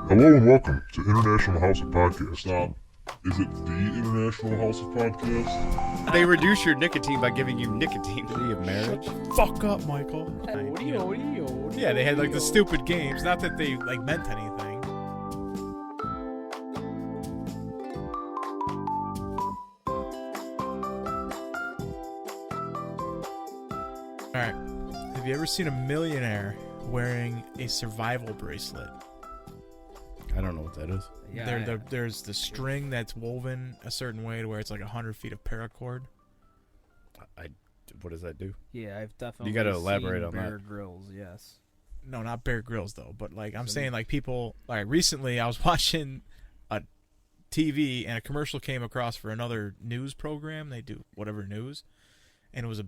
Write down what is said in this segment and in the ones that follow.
Hello and welcome to International House of Podcast. Is it the International House of Podcast? They reduce your nicotine by giving you nicotine. City of Marriage? Fuck up, Michael. Yeah, they had like the stupid games. Not that they like meant anything. Alright. Have you ever seen a millionaire wearing a survival bracelet? I don't know what that is. Yeah, There's the string that's woven a certain way to where it's like 100 feet of paracord. What does that do? yeah, I've definitely. You gotta elaborate seen on Bear that. Grylls, yes. No, not Bear Grylls though, but like I'm saying, like people like recently I was watching a TV and a commercial came across for another news program. They do whatever news, and it was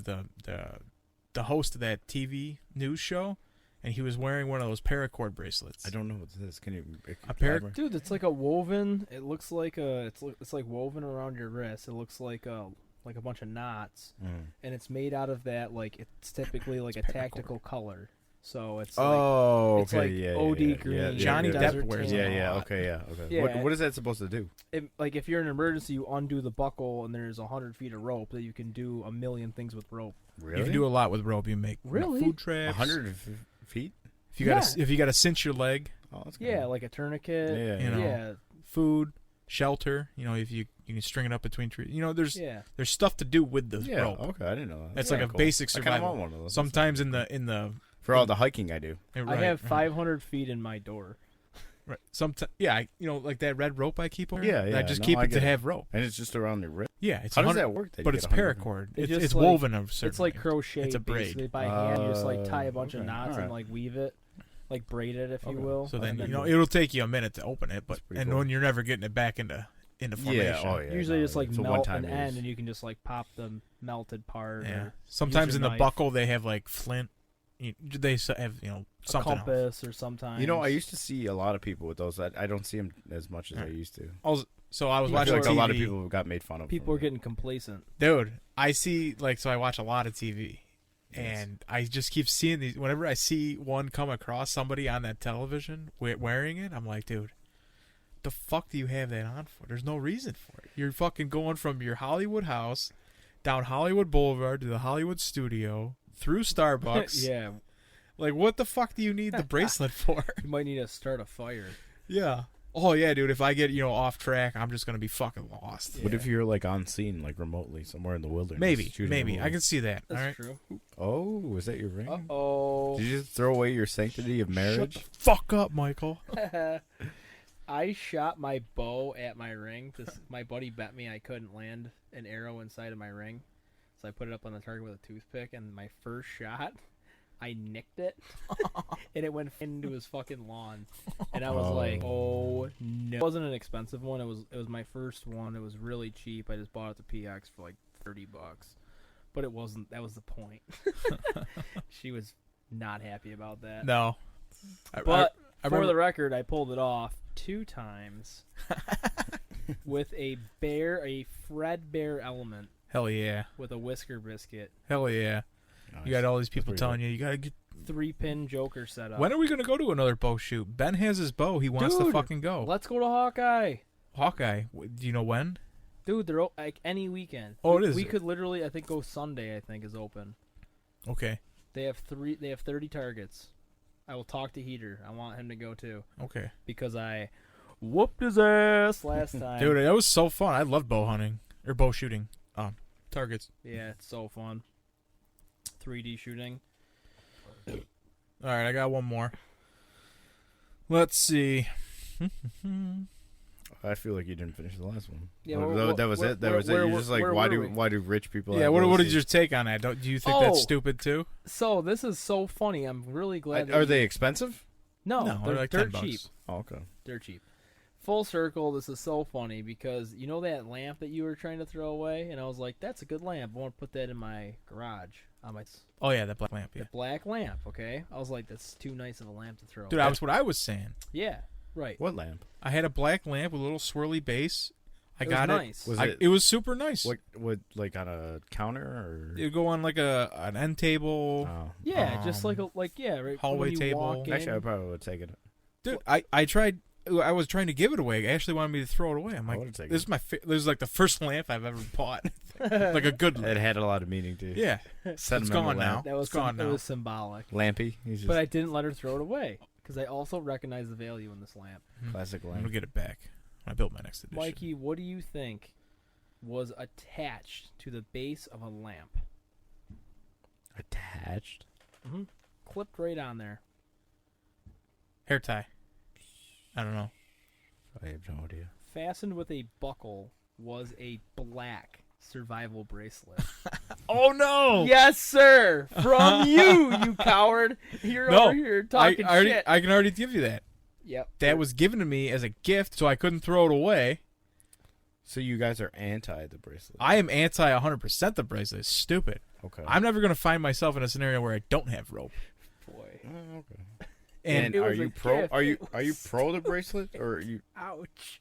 the host of that TV news show, and he was wearing one of those paracord bracelets. I don't know what this is. Can you A pair- elaborate? Dude, it's like a woven. It looks like it's like woven around your wrist. It looks like a bunch of knots, and it's made out of that. Like it's typically like It's a paracord. tactical color. So it's Oh, it's okay, like yeah, OD yeah, green, yeah, Johnny yeah, Depp desert wears tan. it. Yeah, lot. okay, yeah, okay. Yeah. What is that supposed to do? like if you're in an emergency, you undo the buckle, and there's 100 feet of rope that you can do a million things with rope. Really? You can do a lot with rope. You make Really? food traps. 100 feet? If you gotta cinch your leg, Oh, that's Yeah, good. like a tourniquet. Yeah, you know. yeah, food, shelter. You know, if you can string it up between trees. You know, there's yeah. stuff to do with the Yeah, rope. okay, I didn't know that. That's Yeah, like a cool. basic I kind of survival. want one of those. Sometimes in the For all the hiking I do. right, I have right. 500 feet in my door. Right. Sometimes, yeah, like that red rope I keep over. Yeah, I yeah, just no, keep I it get to it. have rope. And it's just around your wrist. Yeah, it's How does 100 that work? that but you it's get 100? paracord. It's It's just like- woven of certain. It's like way. crochet. It's a braid. Basically. By hand, you just like tie a bunch of okay, knots alright. and like weave it, like braid it, if you Okay. will. So then and you know it'll take you a minute to open it, but pretty and cool. when you're never getting it back into formation. Yeah, oh yeah. usually no, just like it's a melt one-time an use. end, and you can just like pop the melted part. Yeah. Or Sometimes your in the knife. buckle they have like flint. They have a something else. compass, or sometimes. You know, I used to see a lot of people with those. I don't see them as much as I used to. So I was I watching feel like TV. a lot of people got made fun of. people for are getting complacent. Dude, I see so I watch a lot of TV, Yes. and I just keep seeing these. Whenever I see one come across somebody on that television wearing it, I'm like, dude, the fuck do you have that on for? There's no reason for it. You're fucking going from your Hollywood house down Hollywood Boulevard to the Hollywood studio through Starbucks. Yeah, Like, what the fuck do you need the bracelet for? you might need to start a fire. Yeah. Oh yeah, dude. If I get off track, I'm just gonna be fucking lost. What if you're like on scene, like remotely somewhere in the wilderness? Maybe, shooting a maybe movie? I can see that. That's all right. true. Oh, was that your ring? Oh. Did you just throw away your sanctity of Shut marriage? the fuck up, Michael. I shot my bow at my ring. My buddy bet me I couldn't land an arrow inside of my ring, so I put it up on the target with a toothpick. And my first shot, I nicked it, and it went into his fucking lawn. And I was like, "Oh no!" It wasn't an expensive one. It was my first one. It was really cheap. I just bought it at the PX for like $30, but it wasn't. That was the point. She was not happy about that. No. But I for remember- the record, I pulled it off 2 times with a Fred Bear element Hell yeah. with a whisker biscuit, Hell yeah. Nice. You got all these people pretty telling you gotta get. 3-pin Joker setup. When are we gonna go to another bow shoot? Ben has his bow. He wants to Dude, fucking go. Let's go to Hawkeye. Hawkeye. Do you know when? Dude, they're like any weekend. Oh, it is. We could literally, I think, go Sunday. I think is open. Okay. They have 30 targets. I will talk to Heater. I want him to go too Okay. because I whooped his ass last time. Dude, that was so fun. I loved bow hunting or bow shooting. Targets. Yeah, it's so fun. 3D shooting. All right, I got one more. Let's see. I feel like you didn't finish the last one. Yeah, that was it. That was it. You're just like, why do rich people? Yeah. have What those is your take on that? Do you think that's Oh. stupid too? So this is so funny. I'm really glad. Are they expensive? No, No, they're like dirt $10. cheap. Oh, okay. They're cheap. Full circle. This is so funny because you know that lamp that you were trying to throw away, and I was like, "That's a good lamp. I want to put that in my garage on my Oh yeah, that black lamp. the Yeah. black lamp." Okay, I was like, "That's too nice of a lamp to throw." Dude, away. that's what I was saying. Yeah, right. What lamp? I had a black lamp with a little swirly base. I It got was it. nice. Was It was super nice. What like on a counter or? It'd go on like an end table. Oh. Yeah, just Um, right hallway when you table. walk in. Actually, I probably would take it. Dude, I tried. I was trying to give it away. Ashley wanted me to throw it away. I'm like, would've taken this is this is like the first lamp I've ever bought. Like a good It lamp. had a lot of meaning too. Yeah, it's gone now. That was It's gone It now. was symbolic. Lampy. He's just But I didn't let her throw it away because I also recognize the value in this lamp. classic I'm lamp. gonna get it back when I build my next edition. Mikey, what do you think was attached to the base of a lamp? Attached. Clipped right on there. Hair tie. I don't know. I have no idea. Fastened with a buckle was a black survival bracelet. Oh no! Yes, sir. From you coward. You're No, over here talking shit. I can already give you that. Yep. That was given to me as a gift, so I couldn't throw it away. So you guys are anti the bracelet. I am anti 100% the bracelet. It's stupid. Okay. I'm never gonna find myself in a scenario where I don't have rope. Boy. Oh, okay. And And it are was you a pro? gift. Are you pro the bracelet or are you Ouch.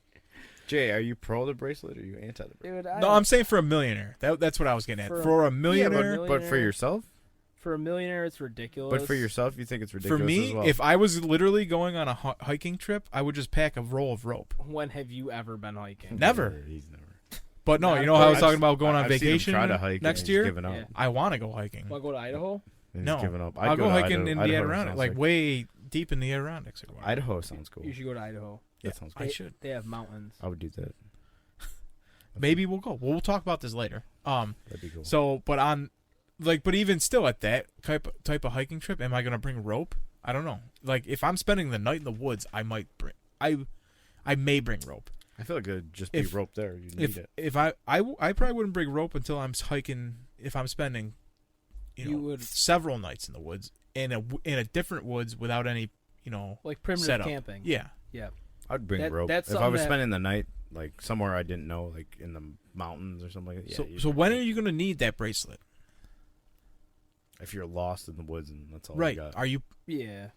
Jay? Are you pro the bracelet or are you anti the bracelet? Dude, no, I'm saying for a millionaire. That's what I was getting at. For a- For a yeah, millionaire, but But for yourself? For a millionaire, it's ridiculous. But for yourself, you think it's for ridiculous me, as well? if I was literally going on a hiking trip, I would just pack a roll of rope. When have you ever been hiking? Never. He's never. But no, Not you know how I was I've talking s- about going on I've seen him vacation try to hike and next he's year? given up. Yeah. I want to go hiking. Want to go to Idaho? He's No, given up. I'll go to hiking in the Idaho Adirondacks, sounds like way deep in the Adirondacks. Or whatever. Idaho sounds cool. You should go to Idaho. That sounds I cool. should. They have mountains. I would do that. Maybe we'll go. We'll talk about this later. That'd be cool. So, but even still at that type of hiking trip, am I gonna bring rope? I don't know. Like if I'm spending the night in the woods, I might bring. I may bring rope. I feel like it'd just be if- rope there. You need it. If I probably wouldn't bring rope until I'm hiking. If I'm spending, You would- several nights in the woods in a different woods without any Like primitive setup. camping. Yeah. Yeah. I'd bring That- rope. that's If I something was that- spending the night like somewhere I didn't know, like in the mountains or something like that. Yeah, So when are you gonna need that bracelet? if you're lost in the woods and that's all Right? you got. Are you? Yeah.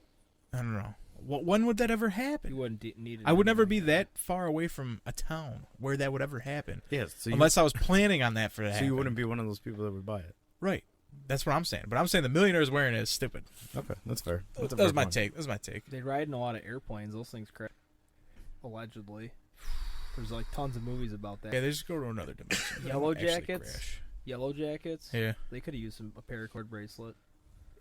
I don't know. When would that ever happen? You wouldn't need it. I would never be anyway. that far away from a town where that would ever happen. Yes. So Unless I was planning on that for that. so you wouldn't be one of those people that would buy it. Right. That's what I'm saying. But I'm saying the millionaires wearing it is stupid. Okay, that's fair. That's a That was fair my point. take. That was my take. They ride in a lot of airplanes. Those things crash. Allegedly. There's like tons of movies about that. Yeah, they just go to another dimension. They Yellow don't actually Jackets? crash. Yellow Jackets. Yeah. They could have used a paracord bracelet.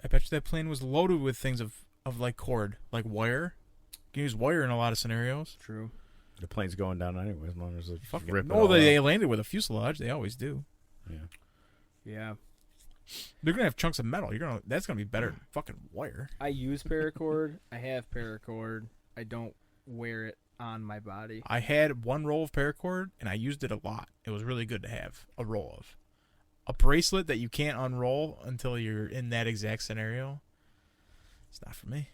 I bet you that plane was loaded with things of like cord, like wire. You can use wire in a lot of scenarios. True. The plane's going down anyway, as long as it's Fucking rip it no, all they out. landed with a fuselage. They always do. Yeah. Yeah. They're gonna have chunks of metal. That's gonna be better than fucking wire. I use paracord. I have paracord. I don't wear it on my body. I had one roll of paracord and I used it a lot. It was really good to have a roll of. A bracelet that you can't unroll until you're in that exact scenario. It's not for me.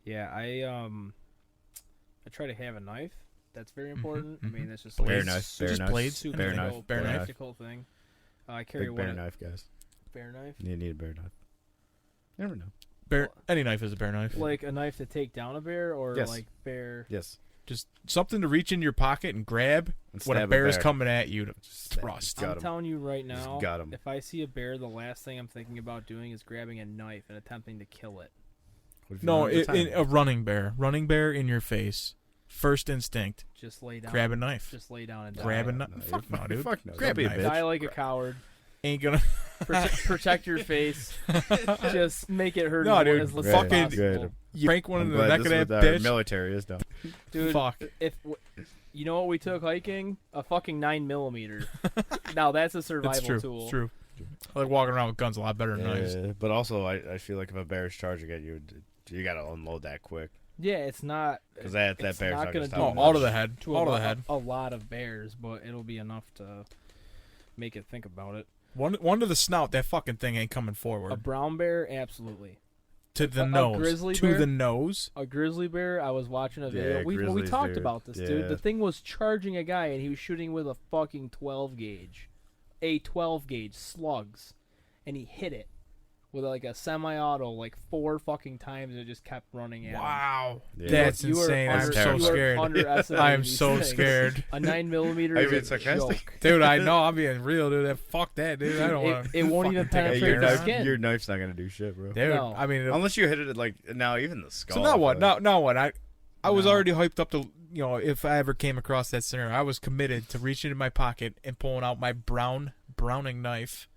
Yeah, I try to have a knife. That's very important. I mean, that's just Bear like knife, Just bear knife, blades, super bear practical- knife, bear knife. practical thing. I carry Big one bear knife, guys. bear knife, You need a bear knife. You never know. Any knife is a bear knife. like a knife to take down a bear, or Yes. like bear. Yes. Just something to reach in your pocket and grab And when a stab bear is bear. coming at you to Stab. thrust. Got I'm 'em. telling you right Just now, got 'em. if I see a bear, the last thing I'm thinking about doing is grabbing a knife and attempting to kill it. What if you No, don't have the time? a running bear in your face. First instinct, Just lay down. grab a knife. Just lay down and die. Grab a No, knife. Fuck no, dude. Fuck no. Grab Don't be a a knife. bitch. Die like a coward. Ain't gonna. Protect your face. Just make it hurt No, as, dude, as little fucking- as possible. Good. You crank one I'm in the glad neck this of is that what our bitch. military is done. Dude, Fuck. you know what we took hiking? A fucking 9mm. Now that's a survival It's true. tool. It's true. I like walking around with guns a lot better than knives. But also, I feel like if a bear's charging at you, you gotta unload that quick. Yeah, it's not. Because that it's bear's not not gonna gonna do stop. Oh, much all to the head. to All to a, the head. a lot of bears, but it'll be enough to make it think about it. One to the snout. That fucking thing ain't coming A forward. brown bear, absolutely. To the a nose. grizzly To bear? the nose. A grizzly bear, I was watching a video. Yeah, we grizzlies, talked dude. about this, Yeah. dude. The thing was charging a guy, and he was shooting with a fucking 12 gauge. A 12 gauge slugs. And he hit it with like a semi-auto like 4 fucking times, and it just kept running at him. Wow. Yeah. That's You are insane. I'm under- so you are scared. underestimating I am these so things. scared. A 9mm Are you is being a sarcastic? joke. Dude, I know. I'm being real, dude. Fuck that, dude. I don't want It won't even Hey, penetrate the skin. your knife's not gonna do shit, bro. Dude, No. I mean, Unless you hit it at, like now even the skull. so now what? but- Now what? I was No. already hyped up to, if I ever came across that scenario, I was committed to reaching in my pocket and pulling out my Browning knife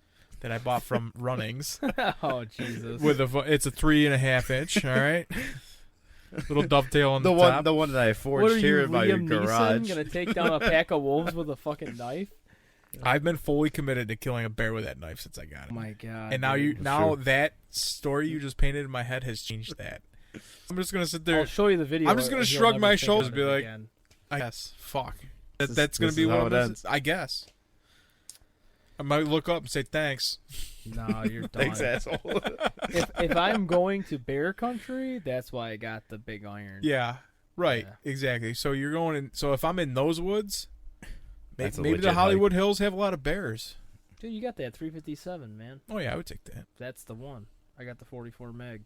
that I bought from Runnings Oh Jesus. it's a 3.5 inch. All right, little dovetail on the, The top. one that I what forged are here you, by your Liam garage. Neeson, gonna take down a pack of wolves with a fucking knife? I've been fully committed to killing a bear with that knife since I got it. Oh my god. And now dude. that story you just painted in my head has changed that. I'm just gonna sit there. I'll show you the video. I'm just gonna and you'll shrug never my think shoulders about and be it like, again. I guess. Fuck. This- That's gonna this be is one how of it those. ends. I guess. I might look up and say thanks. No, you're done. Thanks, asshole. if I'm going to bear country, that's why I got the big iron. Yeah. Right. Yeah. Exactly. So you're going in. So if I'm in those woods, That's a maybe the legit Hollywood Hills have a lot of bears. Dude, you got that 357, man. Oh yeah, I would take that. That's the one. I got the 44 meg.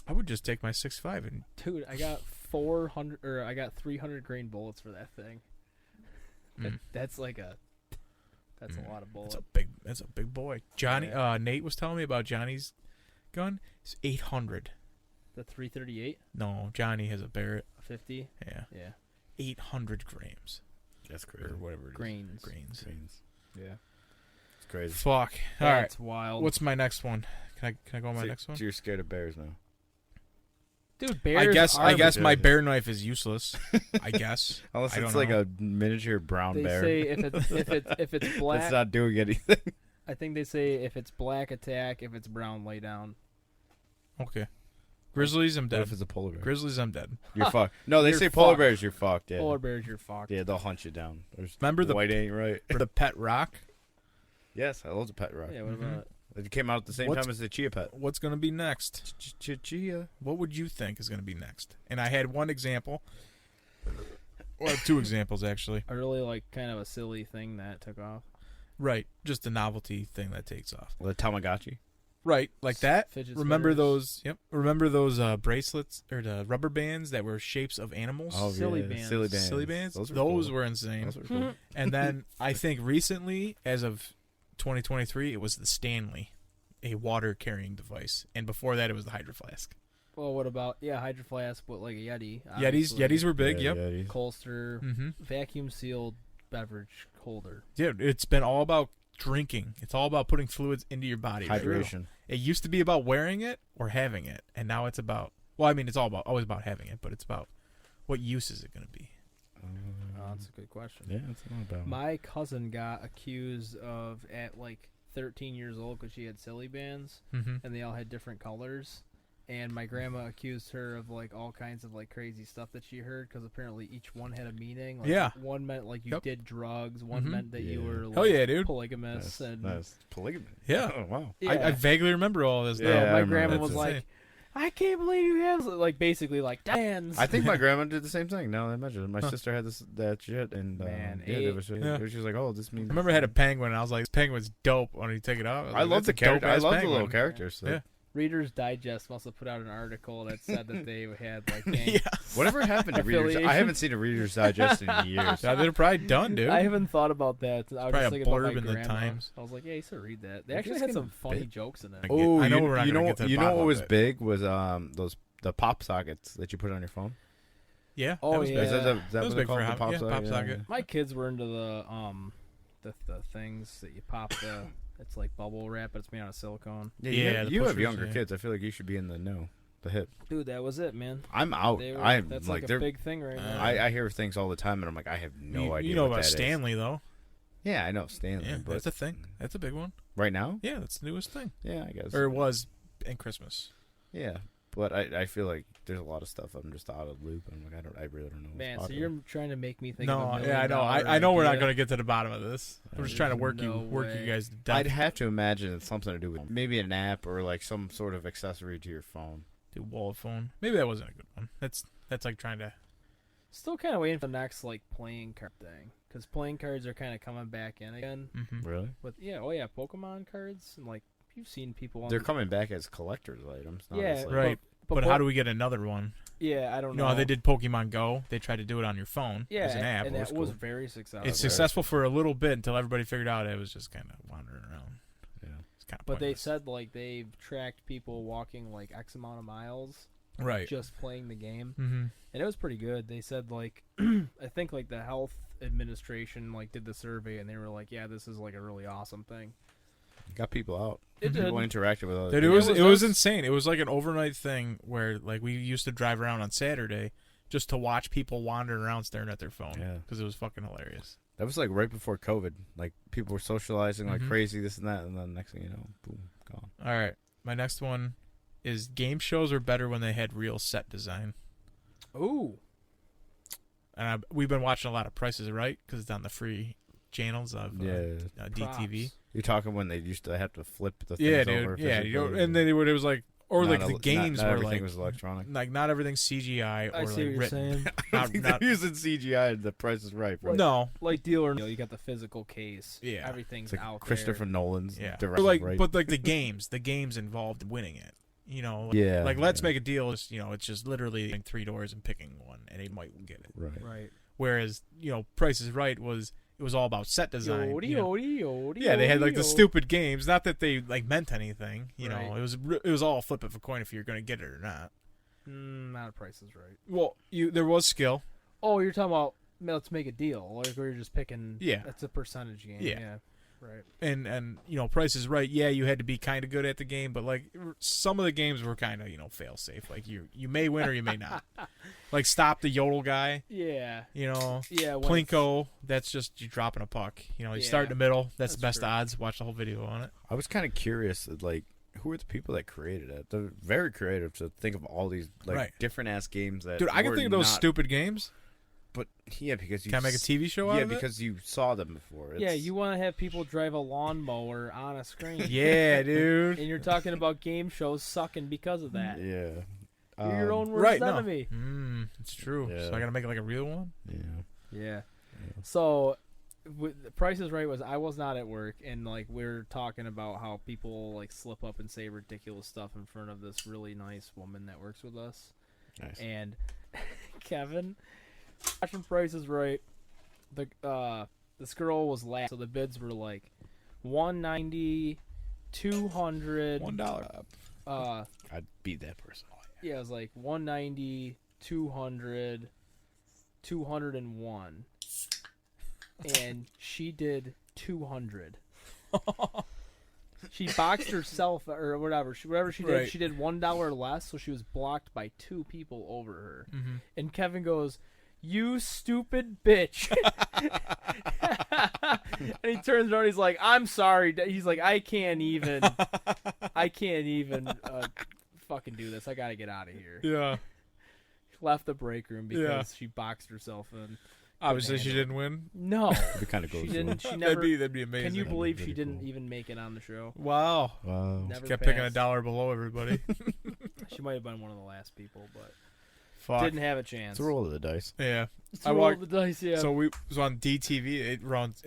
I would just take my 6.5 and Dude, I got 400 or I got 300 grain bullets for that thing. That's like a that's a lot of bullets. that's a big boy. Johnny Nate was telling me about Johnny's gun. It's 800. The 338, No, Johnny has a Barrett. 50. Yeah. Yeah. 800 grams That's crazy. or whatever it is. Grains. Grains. Yeah. It's crazy. Fuck. All right. That's wild. What's my next one? Can I go on my next one? So you're scared of bears now. Dude, bears I are guess my ridiculous. bear knife is useless. I guess. Unless I it's don't like know. a miniature brown They bear. say if it's black, That's not doing anything. I think they say if it's black attack, if it's brown lay down. Okay. Grizzlies, I'm What dead. if it's a polar bear? Grizzlies, I'm dead. You're fucked. No, they You're say polar fucked. bears, you're fucked. Yeah. Polar bears, you're fucked. Yeah, they'll hunt you down. There's Remember the white ain't right. the pet rock? Yes, I love the pet rock. Yeah, what about It came out at the same What's- time as the chia pet. What's going to be next? Chia. What would you think is going to be next? And I had one example. Well, two examples actually. a really like kind of a silly thing that took off? Right, just a novelty thing that takes off. The Tamagotchi. Right, like that. Fidget Remember spinners. those? Yep. Remember those bracelets or the rubber bands that were shapes of animals? Oh, Silly yeah. bands. Silly bands. Silly bands. Those Those were were insane. cool. Those were cool. And then I think recently, as of 2023, it was the Stanley, a water carrying device, and before that, it was the Hydro Flask. Well, what about Hydro Flask, but like a Yeti? Yetis were big. Yeah, Yep. yeah, Colster, Mm-hmm. vacuum sealed beverage holder. Yeah, it's been all about drinking. It's all about putting fluids into your body. right? Hydration. It used to be about wearing it or having it, and now it's about. Well, I mean, it's always about having it, but it's about what use is it going to be? Oh, that's a good question. Yeah, that's not bad. My cousin got accused of at like 13 years old because she had silly bands Mm-hmm. and they all had different colors. And my grandma accused her of like all kinds of like crazy stuff that she heard because apparently each one had a meaning. Like, Yeah. One meant like you Yep. did drugs. One Mhm. meant that you Yeah. were like, Hell yeah, dude. polygamous. and That's polygamy. Yeah. Oh, wow. yeah. I vaguely remember all this. Yeah, now. Yeah, I my remember grandma that was too. like, I can't believe you have like basically like bands. I think my grandma did the same thing. Now that I imagine it. My sister had that shit, and Man, yeah, there was, Yeah. she was like, "Oh, this means." I remember I had a penguin, and I was like, "This penguin's dope." When you take it out, was I like, love "That's the a character. I dope-ass love the penguin." little characters. So. Yeah. Reader's Digest must have put out an article that said that they had like gang. Yeah, Whatever happened to Reader's? I Affiliation. haven't seen a Reader's Digest in years. yeah, they're probably done, dude. I haven't thought about that. I was Probably just a thinking about blurb my in the grandma. Times. I was like, yeah, I used to read that. They You actually guys had can some funny bit- jokes in it. Oh, I know you, we're not you gonna know, get to the you know bottom what of was it. big was the pop sockets that you put on your phone. Yeah. Oh, that was yeah. big. Is that, is that was what they big call for it? The him. pop Yeah, socket? pop socket. My kids were into the things that you pop the. It's like bubble wrap, but it's made out of silicone. Yeah, Yeah, you, the you have pushers, younger yeah. kids. I feel like you should be in the know, the hip. Dude, that was it, man. I'm out. They were, I'm that's like like a they're. big thing right now. I hear things all the time, and I'm like, I have no idea. You know what about that is. Stanley though? Yeah, I know Stanley. Yeah, but that's a thing. That's a big one. right now, Yeah, that's the newest thing. yeah, I guess. Or it was in Christmas. Yeah, but I feel like there's a lot of stuff I'm just out of loop. I'm like, I really don't know. what's Man, so popular. you're trying to make me think. No, of a yeah, I know. $1 million I know we're not idea. going to get to the bottom of this. I'm just trying to work No you way. guys to death. I'd have to imagine it's something to do with maybe an app or like some sort of accessory to your phone. Do wallet phone. Maybe that wasn't a good one. That's like trying to. Still kind of waiting for the next like playing card thing because playing cards are kind of coming back in again. Mm-hmm. Really? With Pokemon cards and like you've seen people on. They're coming back as collector's items. Not Yeah, as, like, Right. But po- how do we get another one? Yeah, I don't You know. know how they did Pokemon Go? They tried to do it on your phone Yeah, as an app. and That was that was cool. very successful. It's successful for a little bit until everybody figured out it was just kind of wandering around. Yeah. It's kind of But they pointless. said like they've tracked people walking like X amount of miles Right. just playing the game, Mm-hmm. and it was pretty good. They said like I think like the health administration like did the survey, and they were like, yeah, this is like a really awesome thing. Got people out. It People did. interacted with other Dude, people. it was us. insane. It was like an overnight thing where like we used to drive around on Saturday just to watch people wandering around staring at their phone. Yeah. Because it was fucking hilarious. That was like right before COVID. Like people were socializing like Mhm. crazy, this and that, and then next thing you know, boom, gone. All right. My next one is game shows are better when they had real set design. Ooh, And we've been watching a lot of Prices Right because it's on the free channels of DTV. props. You're talking when they used to have to flip the things Yeah, over. dude. Yeah, physically. and then it was like, or like the games not were everything like, was electronic. like not everything's CGI or I like see what you're written. saying. I Not, think not, they're using CGI. The Price is Right. Bro. no. Like Deal or No, you got the physical case. Yeah. Everything's It's like out Christopher Nolan's Yeah. direction, But like, right? but like the games involved winning it. You know, Yeah, like Let's yeah. Make a Deal is, it's just literally getting 3 doors and picking one, and they might get it. right. there. Right. Whereas, Price is Right it was all about set design. Yodi, you know. yodi, yodi, Yeah, they had like yodi, the yodi. stupid games. Not that they like meant anything. Right. It was all flip of a coin if you're going to get it or not. Not a Price is Right. Well, there was skill. Oh, you're talking about Let's Make a Deal, like where you're just picking. Yeah. That's a percentage game. Yeah. Yeah. Right. And Price is Right. Yeah, you had to be kind of good at the game, but like some of the games were kind of fail safe. Like you may win or you may not. Like Stop the Yodel Guy. Yeah. Yeah, When Plinko. That's just you dropping a puck. You start in the middle. That's the That's best true. odds. Watch the whole video on it. I was kind of curious, like, who are the people that created it? They're very creative to think of all these like Right. different ass games that. Dude, I can were think of those not- stupid games. But yeah, because you Can I make a TV show out Yeah, of it? because you saw them before. Yeah, It's- you want to have people drive a lawnmower on a screen. Yeah, dude. And you're talking about game shows sucking because of that. Yeah. You're your own worst Right, no. enemy. It's true. Yeah. So I gotta make it like a real one. Yeah. Yeah. So, the Price is Right I was not at work, and like we're talking about how people like slip up and say ridiculous stuff in front of this really nice woman that works with us, Nice. and Kevin watching Price is Right. This girl was last, so the bids were like $190, $200, $1. I'd beat that person. Yeah, it was like 190, 200, 201. And she did 200. She boxed herself or whatever. Whatever she did, Right. she did $1 less, so she was blocked by 2 people over her. Mm-hmm. And Kevin goes, "You stupid bitch." And he turns around, he's like, "I'm sorry." He's like, I can't even fucking do this. I gotta get out of here. Yeah. Left the break room because Yeah. she boxed herself in. Obviously, she handle it. didn't win. No, It'd be kind of cool. she didn't. She that'd never. be amazing. Can you That'd be believe she pretty didn't cool. even make it on the show? Wow. Wow. Never Kept picking a passed. dollar below everybody. She might have been one of the last people, but Fuck. didn't have a chance. It's a roll of the dice. Yeah. It's I a roll walked- of the dice, yeah. So we was on DTV. It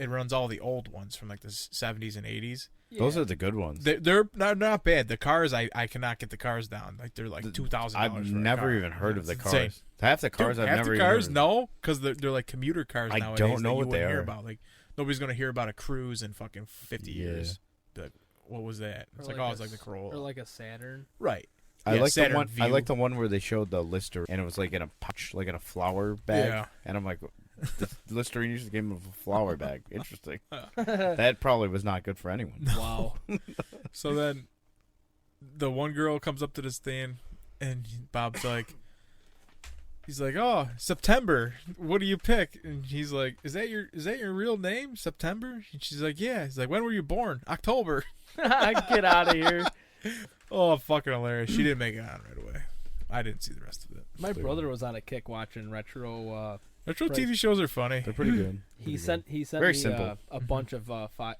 runs all the old ones from like the 70s and 80s. Yeah. Those are the good ones. They're not bad. The cars I cannot get the cars down. Like they're like $2,000. I've never even heard of the It's cars. insane. Half the cars Dude, I've half never the even cars heard of. no, because they're like commuter cars I nowadays. don't know that you what they wouldn't hear are. about. Like nobody's gonna hear about a Cruise in fucking 50 Yeah. years. Like, what was that? It's Or like, like oh, a it's like the s- Corolla. Or like a Saturn. Right. I Yeah, like the Saturn one. I View. like the one where they showed the Lister, and it was like in a pouch, like in a flower bag. Yeah. And I'm like, the Listerine used to give him a flower bag. Interesting. That probably was not good for anyone. Wow. So then the one girl comes up to the stand and Bob's like, he's like, "Oh, September. What do you pick?" And he's like, "Is that your real name, September?" And she's like, "Yeah." He's like, "When were you born?" "October." Get out of here. Oh, fucking hilarious. She didn't make it on right away. I didn't see the rest of it. My brother was on a kick watching retro. Retro Right. TV shows are funny. They're pretty good. He sent Very me simple. a bunch of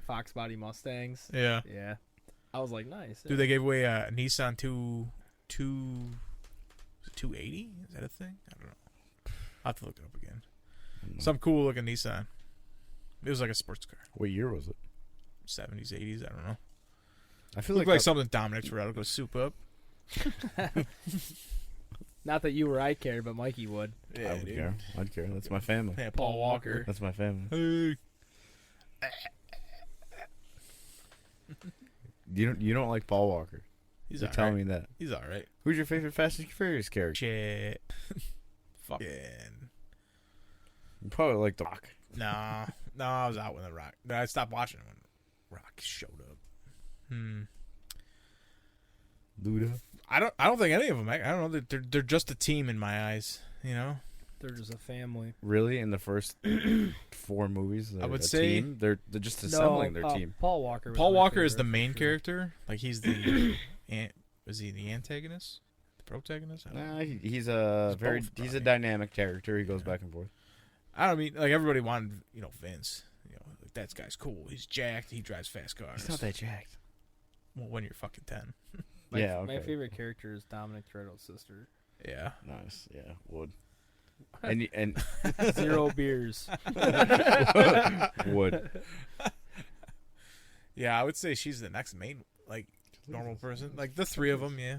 Fox Body Mustangs. Yeah. Yeah, I was like, nice. Dude, they gave away a Nissan 280? Is that a thing? I don't know. I'll have to look it up again. Some cool looking Nissan. It was like a sports car. What year was it? 70s, 80s, I don't know. I feel Looked like like that- something Dominic Toretto goes soup up. Not that you or I cared, but Mikey would. I would care. I'd care. That's my family. Yeah, Paul Walker. That's my family. Hey. You don't like Paul Walker? He's You're all telling right. me that. He's all right. Who's your favorite Fast and Furious character? Shit. Fucking. You probably like The Rock. Nah. No, I was out when The Rock. I stopped watching it when Rock showed up. Luda. I don't think any of them. I don't know. They're just a team in my eyes. You know. They're just a family. Really? In the first 4 movies, they're I would a say- team? They're just assembling their team. Paul Walker. Was Paul my Walker is favorite the for main sure. character. Like he's the. Was he the antagonist? The protagonist? I don't know. Nah, he's He's a both, he's a probably. dynamic character. He goes back and forth. I don't mean like everybody wanted. Vince. Like, that guy's cool. He's jacked. He drives fast cars. He's not that jacked. Well, when you're fucking 10. My, Yeah, okay. My favorite character is Dominic Toretto's sister. Yeah. Nice. Yeah, would. And 0 beers. would. Yeah, I would say she's the next main normal person. Like the 3 of them. Yeah.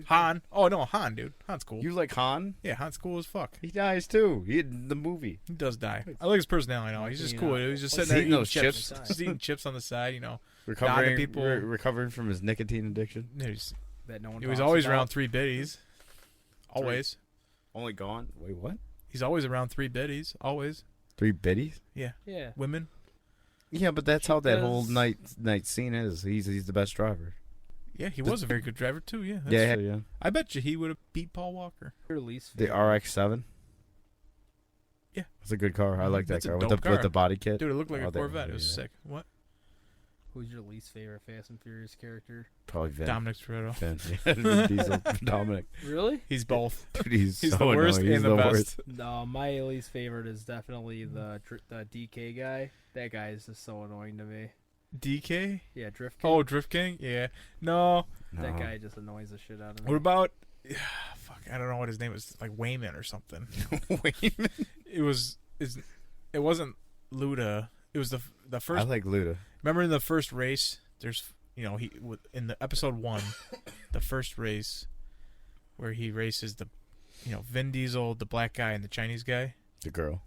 Han. Oh no, Han, dude. Han's cool. You like Han? Yeah, Han's cool as fuck. He dies too. He in the movie. He does die. I like his personality. I know he's just You cool. know, He's just what's sitting there eating eating those chips. chips? Just eating chips on the side. Recovering, people- recovering from his nicotine addiction. That no one He was talks always about. around 3 biddies. Always. Only gone. Wait, what? He's always around 3 biddies. Always. 3 biddies? Yeah. Women. Yeah, but that's how that whole Because- night scene is. He's the best driver. Yeah, he was a very good driver too. Yeah. That's Yeah, true. yeah. I bet you he would have beat Paul Walker. Your least The favorite. RX-7. Yeah. It's a good car. I like that That's a car dope with car. the body kit. Dude, it looked like Oh, a that- Corvette. It was yeah. sick. What? Who's your least favorite Fast and Furious character? Probably Vin. Dominic Toretto. Vin. Yeah, Vin Diesel. Dominic. Really? He's both. Dude, he's He's so the worst annoying. He's and the best. worst. No, my least favorite is definitely the DK guy. That guy is just so annoying to me. DK? Yeah, Drift King. Oh, Drift King? Yeah. No. That No. guy just annoys the shit out of me. What about? Fuck, I don't know what his name was. Like Wayman or something. Wayman. It wasn't Luda. It was the I first. like Luda. Remember in the first race, there's in the episode 1, the first race where he races the Vin Diesel, the black guy, and the Chinese guy. The girl.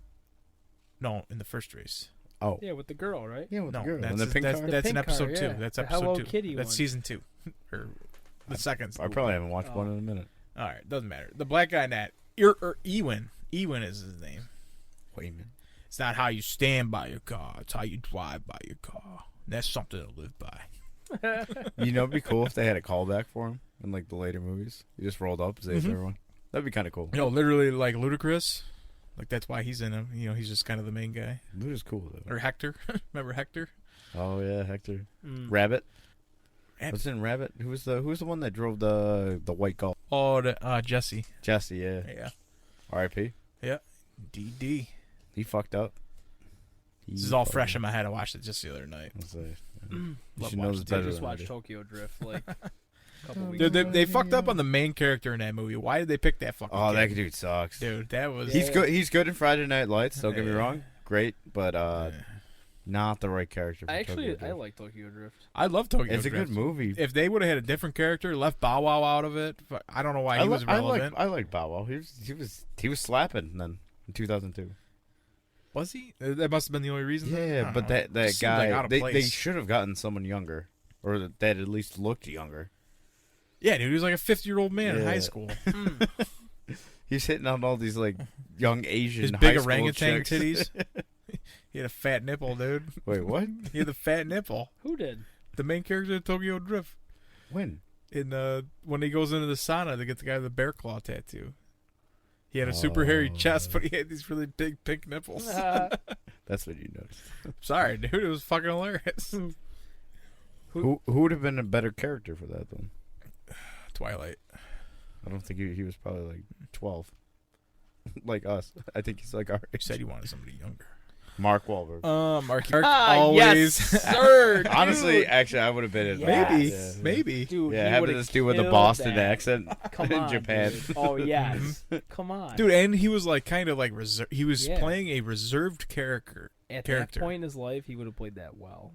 No, in the first race. Oh. Yeah, with the girl, right? Yeah, with No, the girl. that's And the pink car? that's in pink car, episode 2. yeah. That's The episode Hello 2. Kitty That's one. season 2 or the second. I probably haven't watched Oh. one in a minute. All right, doesn't matter. The black guy in that Ewan. Ewan is his name. Wayman. It's not how you stand by your car. It's how you drive by your car. That's something to live by. You know, it'd be cool if they had a callback for him in like the later movies. He just rolled up, saved Mhm. everyone. That'd be kind of cool. Literally like Ludacris. Like that's why he's in him. He's just kind of the main guy. Luda's cool though. Or Hector. Remember Hector? Oh yeah, Hector. Mm. Rabbit. Rabbit. What's in Rabbit? Who was the one that drove the white Golf? Oh, Jesse. Jesse. Yeah. Yeah. R.I.P. DD. He fucked up. This is all fresh in my head. I watched it just the other night. You Love should know watching this TV. better Just than I watched do. Tokyo Drift like a couple weeks Dude, ago. they fucked up on the main character in that movie. Why did they pick that fucking Oh, that kid? dude sucks. Dude, that was... He's good. He's good in Friday Night Lights. Don't get me Yeah. wrong. Great, but not the right character. For I Tokyo Drift. like Tokyo Drift. I love Tokyo It's a Drift. good movie. If they would have had a different character, left Bow Wow out of it, I don't know why he was relevant. I like Bow Wow. He was slapping then in 2002. Was he? That must have been the only reason. then? I Yeah, don't but know. that Seemed like out guy of they place. should have gotten someone younger, or that at least looked younger. Yeah, dude, he was like a 50-year-old man in high Yeah. school. He's hitting on all these like young Asian His high big school orangutan chicks. titties. He had a fat nipple, dude. Wait, what? He had the fat nipple. Who did? The main character of Tokyo Drift. When? When he goes into the sauna to get the guy with the bear claw tattoo. He had a super hairy chest, but he had these really big pink nipples. That's what you noticed. Sorry, dude. It was fucking hilarious. Who would have been a better character for that then? Twilight. I don't think he was probably like 12, like us. I think he's like our You age. said you wanted somebody younger. Mark Wahlberg. Mark Ah, always. yes, sir. Honestly, dude. actually, I would have been in Yes. Maybe. Yeah. Maybe. Dude, Yeah, he having would've this dude with a killed Boston that. accent Come in on, Japan. dude. Oh yes, come on, Dude, and he was like kind of like he was Yeah. playing a reserved character. At character. that point in his life, he would have played that well.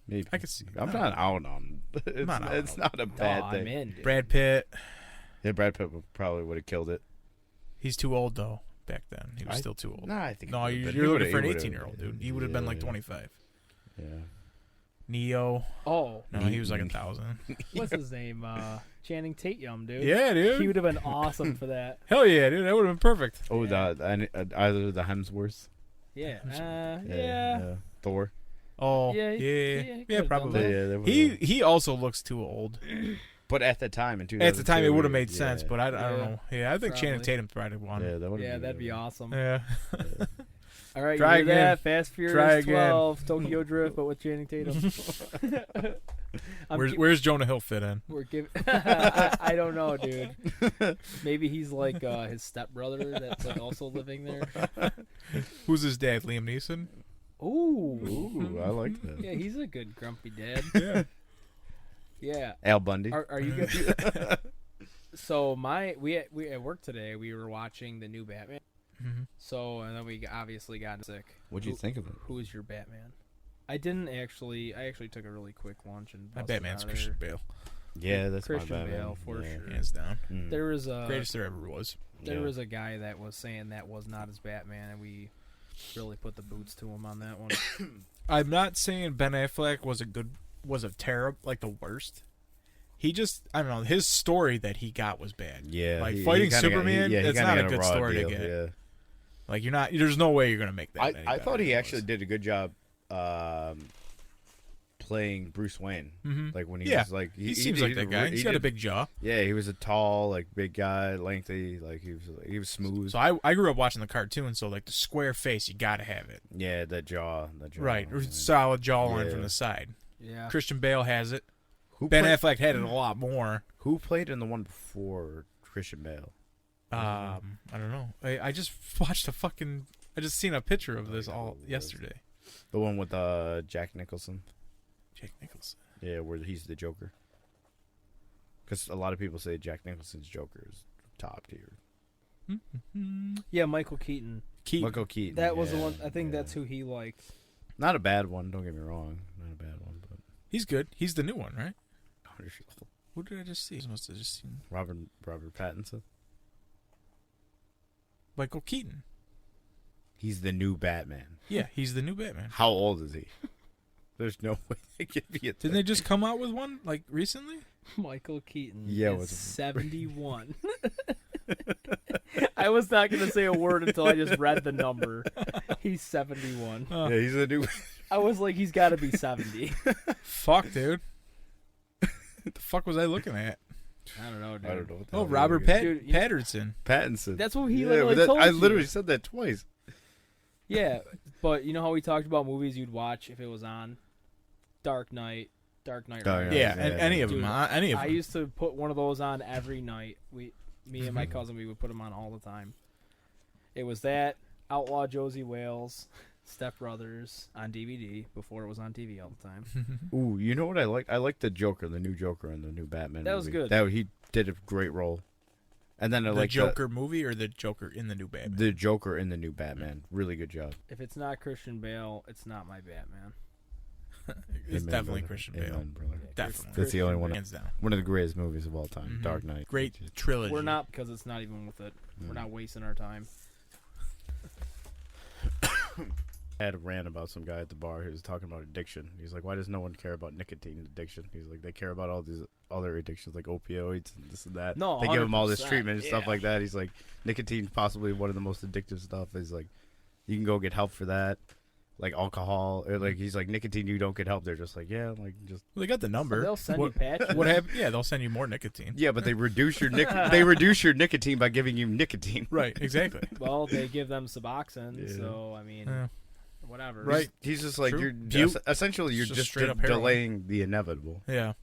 Maybe. I could see. I'm not out on. It's not out it's on not a bad oh, thing. I'm in, dude. Brad Pitt. Yeah, Brad Pitt probably would have killed it. He's too old though. Back then, he was still too old. Nah, I think. No, he would've you're been- he looking would've- for an he would've- 18-year-old dude. He would have been like yeah. 25. Yeah. Neo. Oh, No, he was like 1,000. what's his name? Channing Tatum, dude. Yeah, dude. He would have been awesome for that. Hell yeah, dude. That would have been perfect. Oh, Yeah. either the Hemsworths. Yeah. Yeah. Thor. Oh, Yeah, yeah, yeah, yeah, could've done probably. that. Yeah, they would've- He also looks too old. But at the time, in 2002, At the time, it would have made sense, but I don't Yeah. know. Yeah, I think Channing Probably. Tatum's probably one. Yeah, that would. Yeah, that'd be awesome. Yeah. All right, Try you hear again. that? Fast Try Furious again. 12, Tokyo Drift, but with Channing Tatum. Where's Jonah Hill fit in? We're giving. I don't know, dude. Maybe he's like his stepbrother that's like also living there. Who's his dad? Liam Neeson? Ooh. Ooh, I like that. Yeah, he's a good grumpy dad. Yeah. Yeah. Al Bundy. Are you good? So we at work today we were watching the new Batman. Mm-hmm. So and then we obviously got sick. What'd you think of it? Who's your Batman? I didn't actually. I actually took a really quick lunch and My busted Batman's out of Christian there. Bale. Yeah, that's Christian my Batman. Bale, for sure. Hands down. Mm. There was a Greatest there ever was. there Yeah. was a guy that was saying that was not his Batman, and we really put the boots to him on that one. I'm not saying Ben Affleck was a terrible, like the worst. He just, I don't know, his story that he got was bad. Yeah, Like he fighting kinda got- Superman, he that's kinda not a got good raw story to deal, get. Yeah. Like there's no way you're gonna make that. any I better thought than he it actually was. did a good job playing Bruce Wayne. Mhm. Like when he Yeah, was like he seems like that guy. He's got a big jaw. Yeah, he was a tall, like big guy, lengthy, like he was smooth. So I grew up watching the cartoon, so like the square face, you gotta have it. Yeah, that jaw. Right, or yeah. solid jawline Yeah. from the side. Yeah. Christian Bale has it. Who Ben played, Affleck had it a lot more. Who played in the one before Christian Bale? I don't know. I just watched I just seen a picture of this all yesterday. The one with Jack Nicholson. Jake Nicholson. Yeah, where he's the Joker. Because a lot of people say Jack Nicholson's Joker is top tier. Yeah, Michael Keaton. Michael Keaton. That was the yeah, one. I think yeah. that's who he liked. Not a bad one. Don't get me wrong. Not a bad one, but He's good. He's the new one, right? Who did I just see? I must have just seen Robert Pattinson. Michael Keaton. He's the new Batman. Yeah, he's the new Batman. How old is he? There's no way they could be a Didn't they just come out with one like recently? Michael Keaton. Yeah, is what's- 71. I was not gonna say a word until I just read the number. He's 71. Yeah, he's the new. I was like, he's got to be 70. Fuck, dude. What the fuck was I looking at? I don't know, dude. I don't know. What the Oh, hell Robert he is. Dude, you- Patterson. Pattinson. That's what he Yeah, literally but told I you. literally said that twice. Yeah, but you know how we talked about movies you'd watch if it was on? Dark Knight Dark Rises. Knight. Yeah, Yeah, and any of dude, them. Any of I them. used to put one of those on every night. Me and my cousin, we would put them on all the time. It was that, Outlaw Josie Wales, Step Brothers on DVD before it was on TV all the time. Ooh, you know what I like? I like the Joker, the new Joker, in the new Batman. That was movie. good. That he did a great role. And then I The like Joker movie or the Joker in the new Batman? the Joker in the new Batman. Really good job. If it's not Christian Bale, it's not my Batman. It's Amen, definitely brother. Christian Amen, Bale. brother. Definitely. That's the only one. Hands down. One of the greatest movies of all time. Mhm. Dark Knight. Great trilogy. We're not, because it's not even with it. We're not wasting our time. I had a rant about some guy at the bar who was talking about addiction. He's like, why does no one care about nicotine addiction? He's like, they care about all these other addictions like opioids and this and that. No, they give them all this 100%, treatment and stuff yeah. like that. He's like, nicotine's possibly one of the most addictive stuff. He's like, you can go get help for that. Like alcohol, or like he's like nicotine, you don't get help. They're just like, yeah, like just Well, they got the number. They'll send what, you patches. what happened? Yeah, they'll send you more nicotine. yeah, but they reduce your they reduce your nicotine by giving you nicotine. Right, exactly. Well, they give them Suboxone, Yeah. so I mean, Yeah. whatever. Right. He's just like True. you're Butte. essentially you're It's just just straight up heroin. delaying the inevitable. Yeah.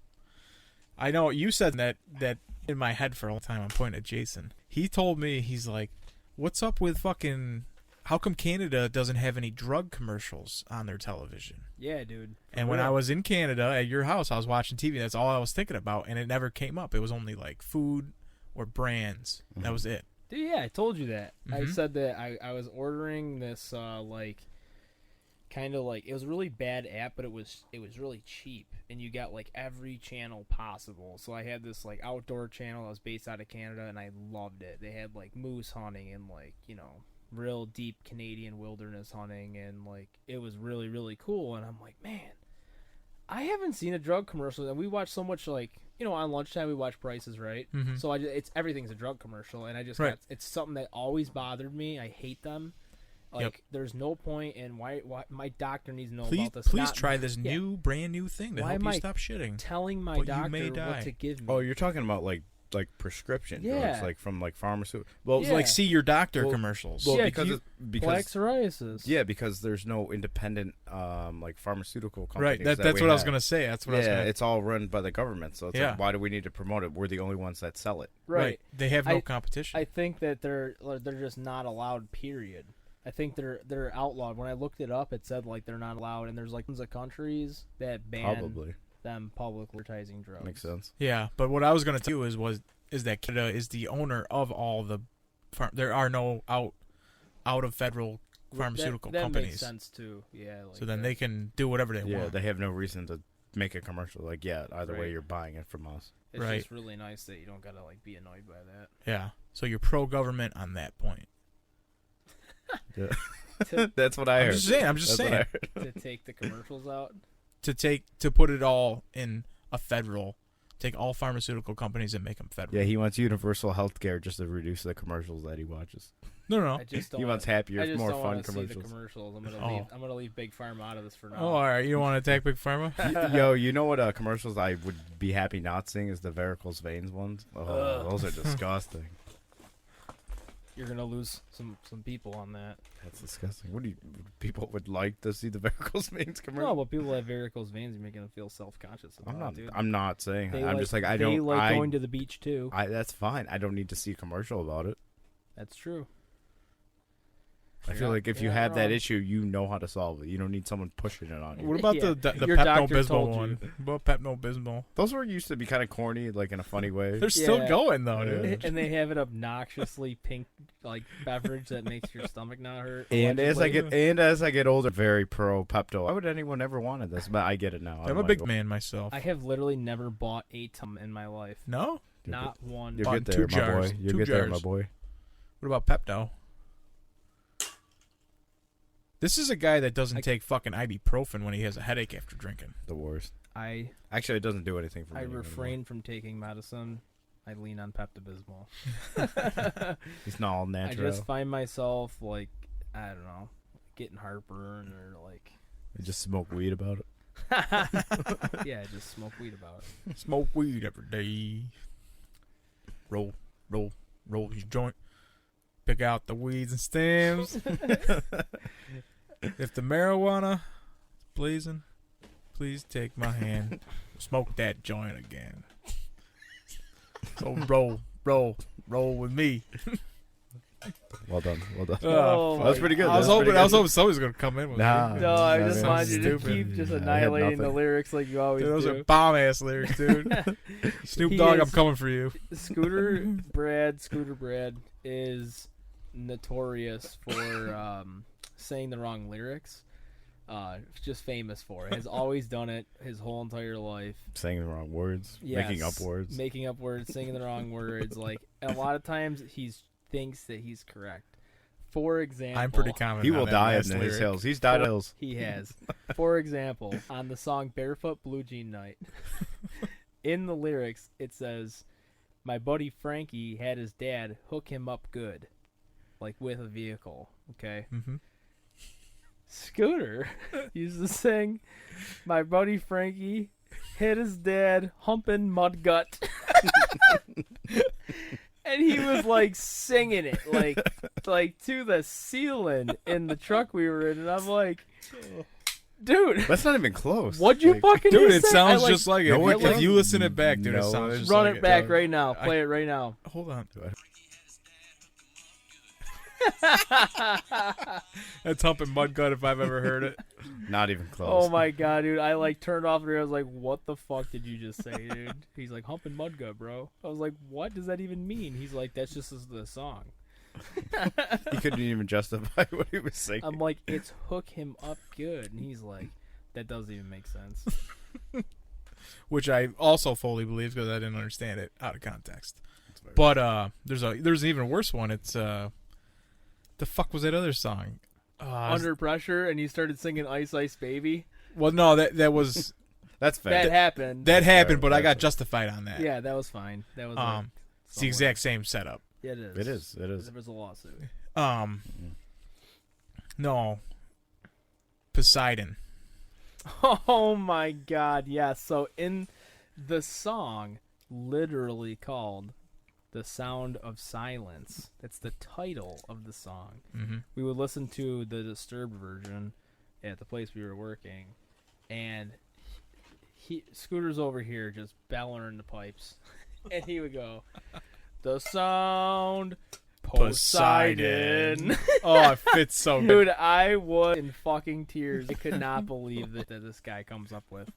I know you said that in my head for a long time. I'm pointing at Jason. He told me, he's like, what's up with fucking, how come Canada doesn't have any drug commercials on their television? Yeah, dude. For And when real. I was in Canada at your house, I was watching TV. That's all I was thinking about, and it never came up. It was only like food or brands. That was it. Dude, yeah, I told you that. I Mhm. said that I was ordering this like kind of like, it was a really bad app, but it was really cheap, and you got like every channel possible. So I had this like outdoor channel that was based out of Canada, and I loved it. They had like moose hunting and like, you know, real deep Canadian wilderness hunting, and like it was really, really cool. And I'm like, man, I haven't seen a drug commercial, and we watch so much on lunchtime we watch Prices Right. Mhm. So it's everything's a drug commercial, and I just Right. it's something that always bothered me. I hate them. Like Yep. there's no point, and why my doctor needs to know Please, about this. please Not try this yeah. brand new thing to Why help am you I stop shitting. telling my But you may doctor die. what to give me. Oh, you're talking about like prescription Yeah. drugs, like from like pharmaceutical. Well, It's Yeah. like see your doctor Well- commercials. well, Yeah, because you- it, Plaque because psoriasis. yeah, because there's no independent like pharmaceutical companies. right. That's we what I was have. gonna say. That's what I was Yeah, gonna. it's all run by the government. So it's Yeah. like, why do we need to promote it? We're the only ones that sell it. Right. They have no I- competition. I think that they're just not allowed. Period. I think they're outlawed. When I looked it up, it said like they're not allowed, and there's like tons of countries that ban Probably them public advertising drugs. makes sense. Yeah, but what I was gonna do is that Canada is the owner of all the. There are no out of federal pharmaceutical that companies. makes sense too. Yeah. Like So then that. they can do whatever they Yeah, want. they have no reason to make a commercial. Like, yeah, either way, Right. you're buying it from us. It's right. just really nice that you don't gotta like be annoyed by that. Yeah. So you're pro government on that point. Yeah. To- That's what I I'm heard. just saying. I'm just That's what saying. I heard. to take the commercials out. To put it all in a federal. Take all pharmaceutical companies and make them federal. Yeah, he wants universal health care just to reduce the commercials that he watches. No. I just don't. He wants I happier, just more don't fun wanna see the commercials. commercials. I'm Oh. gonna leave Big Pharma out of this for now. Oh, all right. You don't want to attack Big Pharma? Yo, you know what commercials I would be happy not seeing is the varicose veins ones. Oh, Ugh. those are disgusting. You're gonna lose some people on that. That's disgusting. What do you people would like to see the varicose veins commercial? No, but people that have varicose veins, you're making them feel self-conscious about I'm not. it, dude. I'm not saying. They that. I'm like- just like I they don't. like I, going to the beach too. That's fine. I don't need to see a commercial about it. That's true. I You're feel not- like if you you're not have that wrong. issue, you know how to solve it. You don't need someone pushing it on you. What about Yeah, the your doctor Pepto-Bismol told you. one? What about Pepto-Bismol? Those were used to be kind of corny, like in a funny way. They're still Yeah. going though, dude. And they have an obnoxiously pink like beverage that makes your stomach not hurt. And as I allegedly. get older, very pro Pepto. Why would anyone ever wanted this? But I get it now. I'm a big man myself. I have literally never bought a Tum in my life. No? Not one. You're Bought good there, two my jars. boy. You're Two good there, my jars. boy. What about Pepto? This is a guy that doesn't take fucking ibuprofen when he has a headache after drinking. The worst. I Actually, it doesn't do anything for me. anymore. refrain from taking medicine. I lean on Pepto-Bismol. It's not all I natural. just find myself like I don't know, getting heartburn or like You just smoke weed about it. yeah, just smoke weed about it. Smoke weed every day. Roll your joint. Pick out the weeds and stems. If the marijuana is blazing, please take my hand. Smoke that joint again. So roll with me. Well done. Well done. Oh, That was pretty good. I was That was pretty hoping good. somebody's gonna come in with Nah. me. No, I Yeah, just that wanted you to stupid. keep just I had annihilating the nothing. lyrics like you always Dude, those do. are bomb ass lyrics, dude. Snoop He Dogg, I'm is- coming for you. Scooter Brad is notorious for saying the wrong lyrics. Just famous for it. Has always done it his whole entire life. Saying the wrong words. Yes, Making up words. Making up words, singing the wrong words. Like a lot of times he thinks that he's correct. For example, I'm pretty confident. He on will that die in last his lyric. hills. He's died in hills. He has. For example, on the song Barefoot Blue Jean Night, in the lyrics, it says, my buddy Frankie had his dad hook him up good, like with a vehicle, okay? Mhm. Scooter used to sing, my buddy Frankie hit his dad humping mud gut. And he was like singing it like to the ceiling in the truck we were in, and I'm like, dude, That's not even close. what'd you Like, fucking Dude, just it say? sounds I, like, just like it. No, If it you- if you doesn't. listen it back, dude, it No, sounds just run like it back does. right now. Play it right now. Hold on. That's humping mud gut if I've ever heard it. Not even close. Oh my god, dude! I like turned off and I was like, "What the fuck did you just say, dude?" He's like, "Humping mud gut, bro." I was like, "What does that even mean?" He's like, "That's just the song." He couldn't even justify what he was saying. I'm like, "It's hook him up good," and he's like, "That doesn't even make sense." Which I also fully believe because I didn't understand it out of context. But there's an even worse one. It's the fuck was that other song? Under pressure, and he started singing "Ice Ice Baby." Well, no, that was That's fair. that happened. That happened, fair, but I got that's justified on that. Yeah, that was fine. That was It's the exact same setup. Yeah, it is. It is. It is. There was a lawsuit. No. Poseidon. Oh my God! Yes. So in the song, literally called "The Sound of Silence," that's the title of the song. Mm-hmm. We would listen to the Disturbed version at the place we were working, and Scooter's over here just bellowing the pipes, and he would go, "The sound." Poseidon. Oh, it fits so good. Dude, I was in fucking tears. I could not believe that this guy comes up with.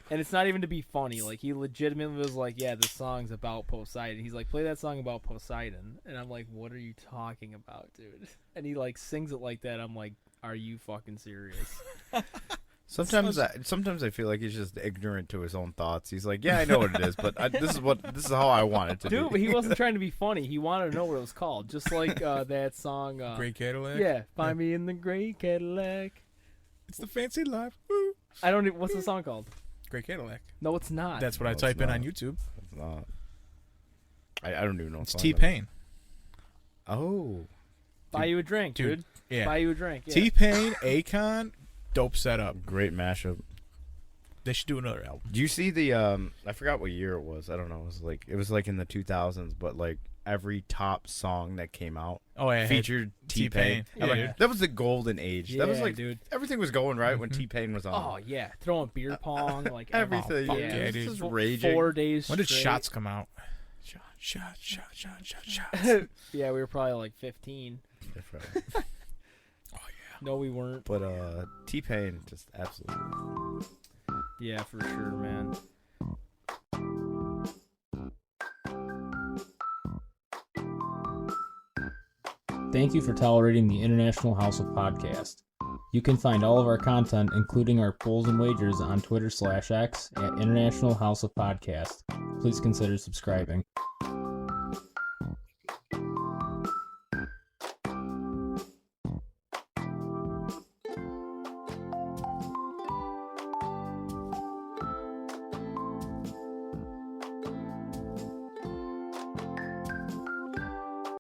And it's not even to be funny. Like, he legitimately was like, yeah, this song's about Poseidon. He's like, play that song about Poseidon. And I'm like, what are you talking about, dude? And he, like, sings it like that. I'm like, are you fucking serious? Sometimes I feel like he's just ignorant to his own thoughts. He's like, yeah, I know what it is, but this is how I want it to Dude, be. but he wasn't trying to be funny. He wanted to know what it was called. Just like that song. Great Cadillac? Yeah, Find Me in the Great Cadillac. It's the fancy life. Woo. I don't even, what's the song called? Great Cadillac. No, it's not. That's what I it's type in not. on YouTube. It's not. I don't even know. It's what song that is. T-Pain. Oh. Buy you a drink, dude. Yeah. Buy you a drink. Yeah. T-Pain, Akon, dope setup. Great mashup. They should do another album. Do you see the I forgot what year it was. I don't know. It was like in the 2000s, but like every top song that came out Oh, yeah. featured T-Pain. Yeah, I'm like, dude. that was the golden age. That was Yeah, like dude. everything was going right when T-Pain was on. Oh yeah, throwing beer pong like Everything. fuck yeah, yeah, it was dude. just Four- raging. 4 days. When did straight. Shots come out? Shot. Yeah, we were probably like 15. No, we weren't. But T-Pain just absolutely. Yeah, for sure, man. Thank you for tolerating the International House of Podcast. You can find all of our content, including our polls and wagers, on Twitter/X at International House of Podcast. Please consider subscribing.